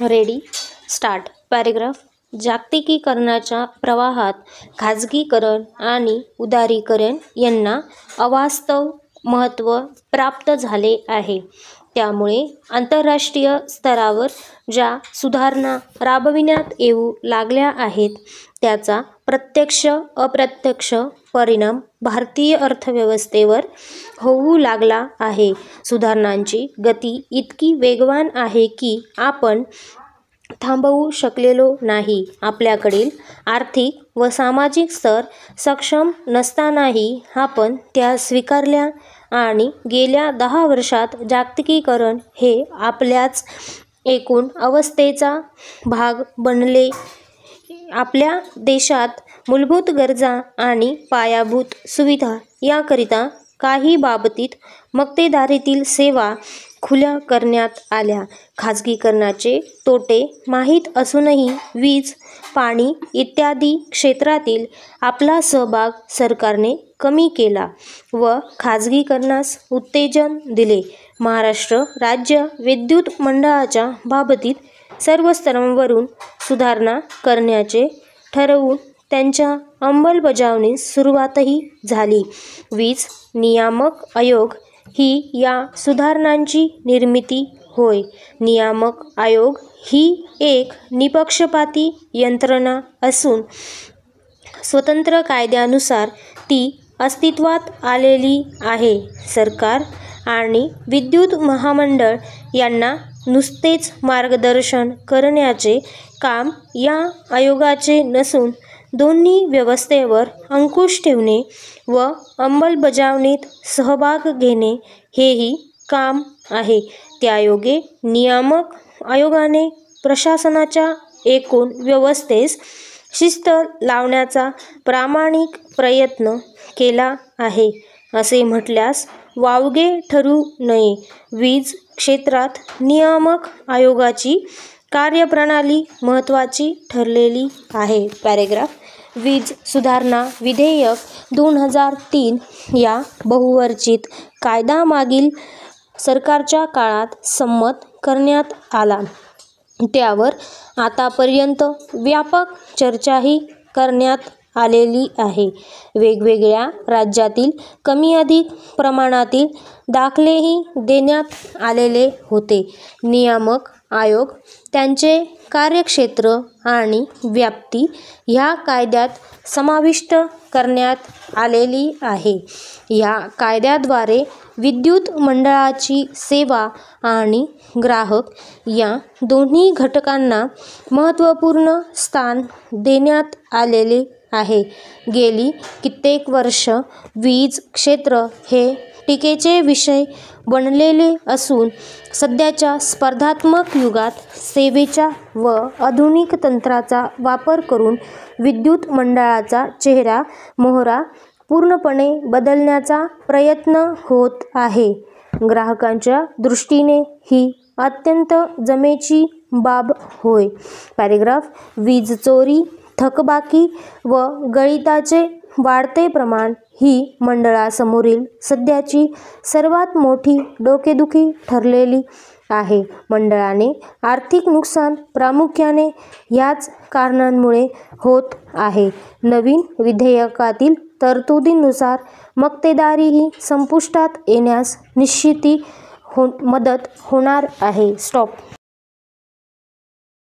Ready start. Paragraph. जागतिकीकरणाच्या प्रवाहात खाजगीकरण आणि उदारीकरण यांना अवास्तव महत्त्व प्राप्त झाले आहे. त्यामुळे आंतरराष्ट्रीय स्तरावर ज्या सुधारणा राबविण्यात येऊ लागल्या आहेत त्याचा प्रत्यक्ष अप्रत्यक्ष परिणाम भारतीय अर्थव्यवस्थेवर होऊ लागला आहे. सुधारणांची गती इतकी वेगवान आहे की आपण थांबवू शकलेलो नाही. आपल्याकडील आर्थिक व सामाजिक स्तर सक्षम नसतानाही आपण त्या स्वीकारल्या आणि गेल्या 10 वर्षात जागतिकीकरण हे आपल्याच एकूण अवस्थेचा भाग बनले. आपल्या देशात मूलभूत गरजा आणि पायाभूत सुविधा याकरिता काही बाबतीत मक्तेदारीतील सेवा खुल्या करण्यात आल्या. खाजगीकरणाचे तोटे माहीत असूनही वीज, पाणी इत्यादी क्षेत्रातील आपला सहभाग सरकारने कमी केला व खाजगीकरणास उत्तेजन दिले. महाराष्ट्र राज्य विद्युत मंडळाच्या बाबतीत सर्व स्तरांवरून सुधारणा करण्याचे ठरवून त्यांच्या अंमलबजावणीस सुरुवातही झाली. वीज नियामक आयोग ही या सुधारणांची निर्मिती होय. नियामक आयोग ही एक निपक्षपाती यंत्रणा असून स्वतंत्र कायद्यानुसार ती अस्तित्वात आलेली आहे. सरकार आणि विद्युत महामंडळ यांना नुसतेच मार्गदर्शन करण्याचे काम या आयोगाचे नसून दोन्ही व्यवस्थेवर अंकुश ठेवणे व अंमलबजावणीत सहभाग घेणे हेही काम आहे. त्यायोगे नियामक आयोगाने प्रशासनाच्या एकूण व्यवस्थेस शिस्त लावण्याचा प्रामाणिक प्रयत्न केला आहे असे म्हटल्यास वावगे ठरू नये. वीज क्षेत्रात नियामक आयोगाची कार्यप्रणाली महत्त्वाची ठरलेली आहे. पॅरेग्राफ. वीज सुधारणा विधेयक 2003 या बहुचर्चित कायदा मागील सरकारच्या काळात संमत करण्यात आला. त्यावर आतापर्यंत व्यापक चर्चाही करण्यात आलेली आहे. वेगवेगळ्या राज्यातील कमी अधिक प्रमाणातील दाखलेही देण्यात आलेले होते. नियामक आयोग त्यांचे कार्यक्षेत्र आणि व्याप्ती ह्या कायद्यात समाविष्ट करण्यात आलेली आहे. या कायद्याद्वारे विद्युत मंडळाची सेवा आणि ग्राहक या दोन्ही घटकांना महत्त्वपूर्ण स्थान देण्यात आलेले आहे. गेली कित्येक वर्ष वीज क्षेत्र हे टीकेचे विषय बनलेले असून सध्याच्या स्पर्धात्मक युगात सेवेच्या व आधुनिक तंत्राचा वापर करून विद्युत मंडळाचा चेहरा मोहरा पूर्णपणे बदलण्याचा प्रयत्न होत आहे. ग्राहकांच्या दृष्टीने ही अत्यंत जमेची बाब होय. पॅरेग्राफ. वीज चोरी, थकबाकी व गळिताचे वाढते प्रमाण ही मंडळासमोरील सध्याची सर्वात मोठी डोकेदुखी ठरलेली आहे. मंडळाने आर्थिक नुकसान प्रामुख्याने ह्याच कारणांमुळे होत आहे. नवीन विधेयकातील तरतुदींनुसार मक्तेदारीही संपुष्टात येण्यास निश्चिती मदत होणार आहे. स्टॉप.